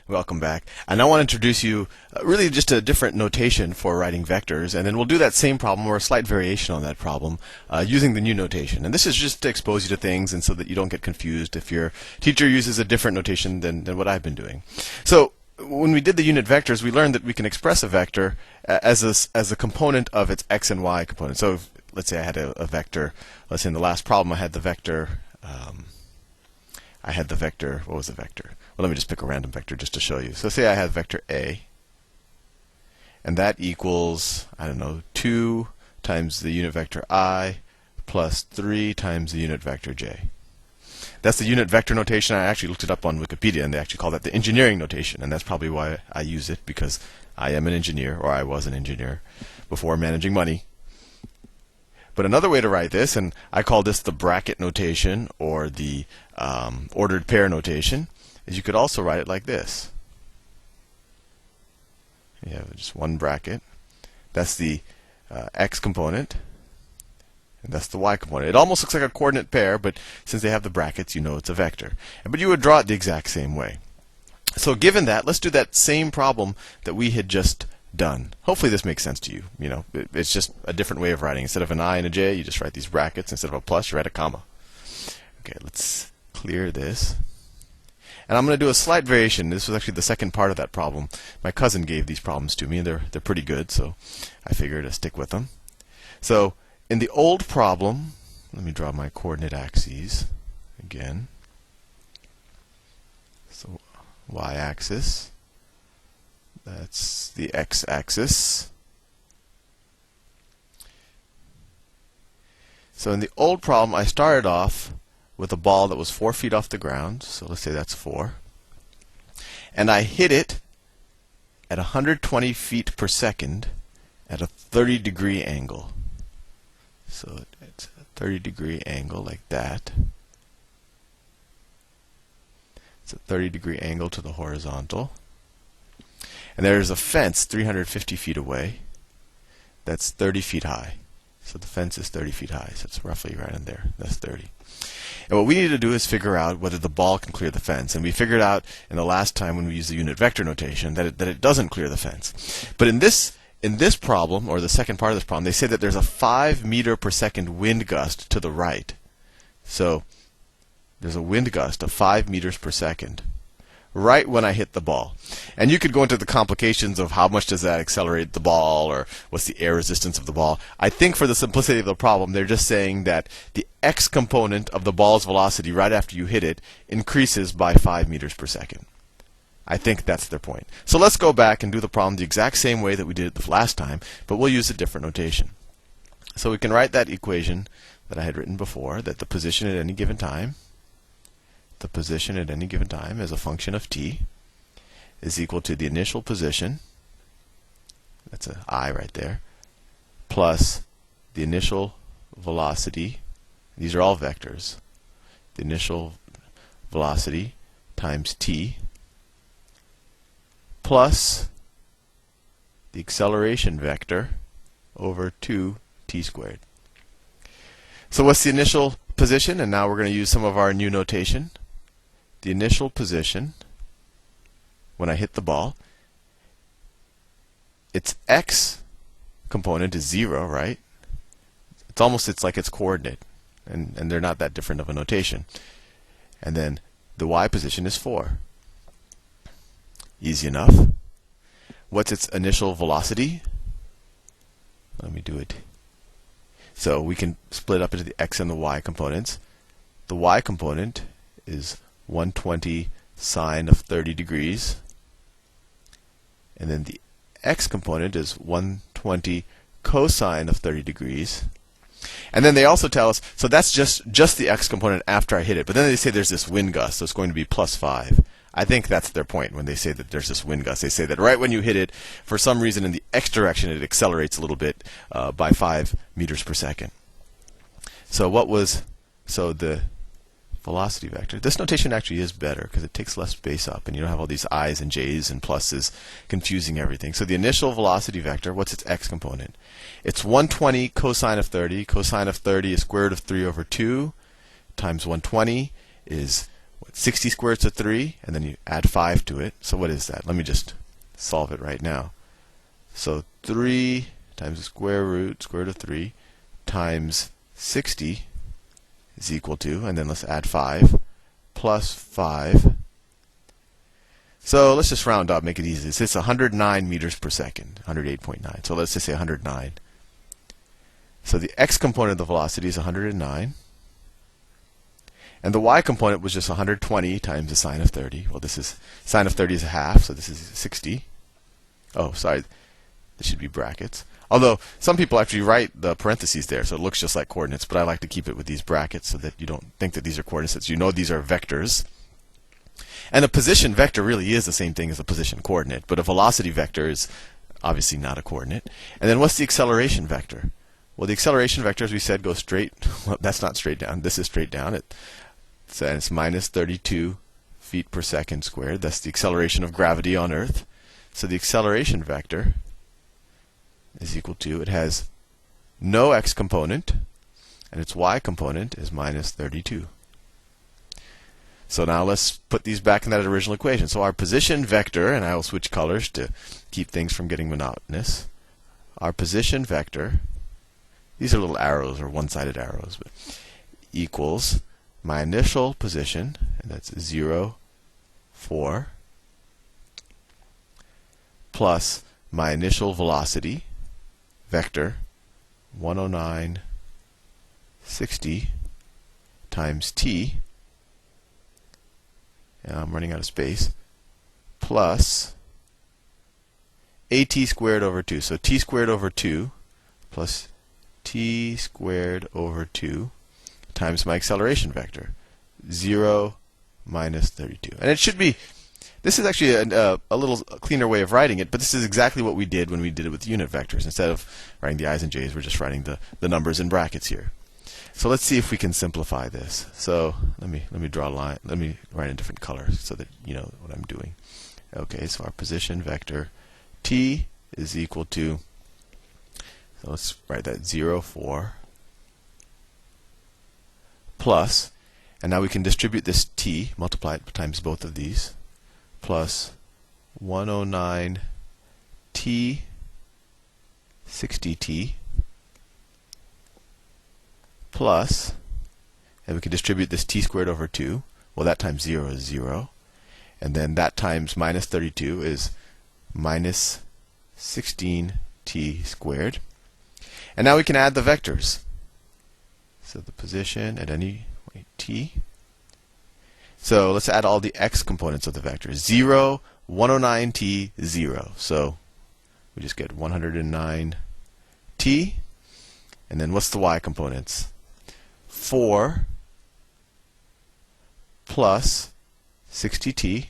Welcome back. And I want to introduce you really just a different notation for writing vectors, and then we'll do that same problem or a slight variation on that problem using the new notation. And this is just to expose you to things and so that you don't get confused if your teacher uses a different notation than what I've been doing. So when we did the unit vectors, we learned that we can express a vector as a component of its x and y component. So let's say I had a vector. Let's say in the last problem I had the vector. What was the vector? Well, let me just pick a random vector just to show you. So say I have vector A, and that equals, I don't know, 2 times the unit vector I plus 3 times the unit vector J. That's the unit vector notation. I actually looked it up on Wikipedia, and they actually call that the engineering notation, and that's probably why I use it, because I am an engineer, or I was an engineer before managing money. But another way to write this, and I call this the bracket notation or the ordered pair notation, is you could also write it like this. You have just one bracket. That's the x component, and that's the y component. It almost looks like a coordinate pair, but since they have the brackets, you know it's a vector. But you would draw it the exact same way. So given that, let's do that same problem that we had just done. Hopefully this makes sense to you. You know, it's just a different way of writing. Instead of an I and a J, you just write these brackets. Instead of a plus, you write a comma. Okay, let's clear this. And I'm going to do a slight variation. This was actually the second part of that problem. My cousin gave these problems to me, and they're pretty good, so I figured to stick with them. So in the old problem, let me draw my coordinate axes again. So y-axis. That's the x-axis. So in the old problem, I started off with a ball that was 4 feet off the ground. So let's say that's 4. And I hit it at 120 feet per second at a 30-degree angle. So it's a 30-degree angle like that. It's a 30-degree angle to the horizontal. And there's a fence 350 feet away that's 30 feet high. So the fence is 30 feet high, so it's roughly right in there. That's 30. And what we need to do is figure out whether the ball can clear the fence. And we figured out in the last time when we used the unit vector notation that it doesn't clear the fence. But in this problem, or the second part of this problem, they say that there's a 5 meter per second wind gust to the right. So there's a wind gust of 5 meters per second right when I hit the ball. And you could go into the complications of how much does that accelerate the ball, or what's the air resistance of the ball. I think for the simplicity of the problem, they're just saying that the x component of the ball's velocity right after you hit it increases by 5 meters per second. I think that's their point. So let's go back and do the problem the exact same way that we did it the last time, but we'll use a different notation. So we can write that equation that I had written before, that the position at any given time as a function of t is equal to the initial position, that's an I right there, plus the initial velocity, these are all vectors, the initial velocity times t, plus the acceleration vector over 2t squared. So what's the initial position? And now we're going to use some of our new notation. The initial position when I hit the ball, its x component is 0, right? It's like its coordinate, and they're not that different of a notation. And then the y position is 4. Easy enough. What's its initial velocity? Let me do it. So we can split up into the x and the y components. The y component is 120 sine of 30 degrees. And then the x component is 120 cosine of 30 degrees. And then they also tell us, so that's just the x component after I hit it. But then they say there's this wind gust, so it's going to be plus 5. I think that's their point when they say that there's this wind gust. They say that right when you hit it, for some reason in the x direction, it accelerates a little bit by 5 meters per second. So the velocity vector. This notation actually is better because it takes less space up, and you don't have all these i's and j's and pluses confusing everything. So the initial velocity vector, what's its x component? It's 120 cosine of 30. Cosine of 30 is square root of 3 over 2 times 120 is 60 squared to 3, and then you add 5 to it. So what is that? Let me just solve it right now. So 3 times the square root of 3 times 60 is equal to, and then let's add 5, plus 5. So let's just round up, make it easy. It's 109 meters per second, 108.9. So let's just say 109. So the x component of the velocity is 109. And the y component was just 120 times the sine of 30. Well, this is, sine of 30 is a half, so this is 60. Oh, sorry, this should be brackets. Although, some people actually write the parentheses there, so it looks just like coordinates, but I like to keep it with these brackets so that you don't think that these are coordinates. You know these are vectors. And a position vector really is the same thing as a position coordinate, but a velocity vector is obviously not a coordinate. And then what's the acceleration vector? Well, the acceleration vector, as we said, goes straight. Well, that's not straight down. This is straight down. It's minus 32 feet per second squared. That's the acceleration of gravity on Earth. So the acceleration vector is equal to, it has no x component, and its y component is minus 32. So now let's put these back in that original equation. So our position vector, and I will switch colors to keep things from getting monotonous. Our position vector, these are little arrows or one-sided arrows, but equals my initial position, and that's 0, 4, plus my initial velocity vector, 109, 60 times t, and I'm running out of space, plus at squared over 2. So t squared over 2 plus t squared over 2 times my acceleration vector, 0 minus 32. And it should be, this is actually a little cleaner way of writing it, but this is exactly what we did when we did it with unit vectors. Instead of writing the i's and j's, we're just writing the numbers in brackets here. So let's see if we can simplify this. So let me draw a line. Let me write in different colors so that you know what I'm doing. Okay, so our position vector t is equal to, so let's write that 0, 4, plus, and now we can distribute this t, multiply it times both of these, plus 109 t, 60t, plus, and we can distribute this t squared over 2. Well, that times 0 is 0. And then that times minus 32 is minus 16t squared. And now we can add the vectors. So the position at any t. So let's add all the x components of the vector. 0, 109t, 0. So we just get 109t. And then what's the y components? 4 plus 60t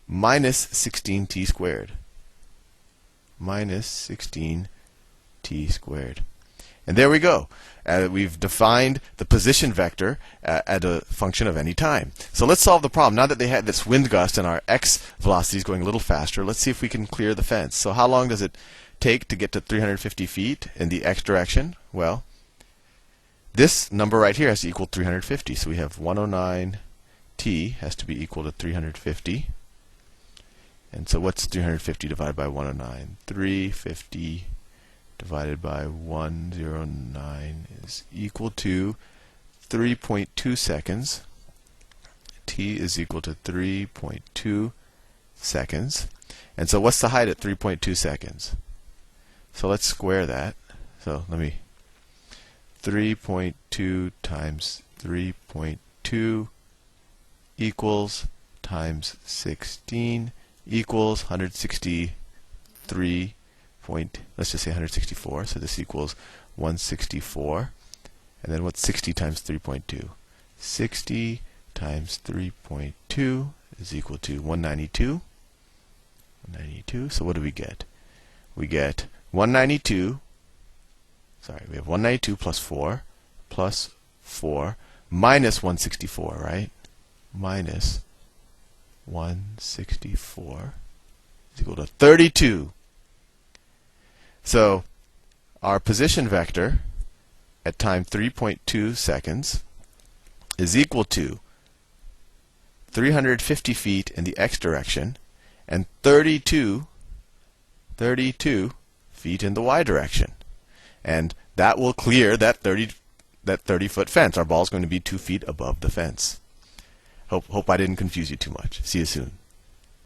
minus 16t squared. Minus 16t squared. And there we go. We've defined the position vector at a function of any time. So let's solve the problem. Now that they had this wind gust and our x velocity is going a little faster, let's see if we can clear the fence. So how long does it take to get to 350 feet in the x direction? Well, this number right here has to equal 350. So we have 109t has to be equal to 350. And so what's 350 divided by 109? 350 divided by 109 is equal to 3.2 seconds. T is equal to 3.2 seconds. And so what's the height at 3.2 seconds? So let's square that. So let me, 3.2 times 3.2 equals times 16 equals 163 point, let's just say 164. So this equals 164. And then what's 60 times 3.2? 60 times 3.2 is equal to 192. 192. So what do we get? We get 192. Sorry, we have 192 plus 4 minus 164, right? Minus 164 is equal to 32. So our position vector at time 3.2 seconds is equal to 350 feet in the x direction and 32 feet in the y direction. And that will clear that 30-foot fence. Our ball is going to be 2 feet above the fence. Hope I didn't confuse you too much. See you soon.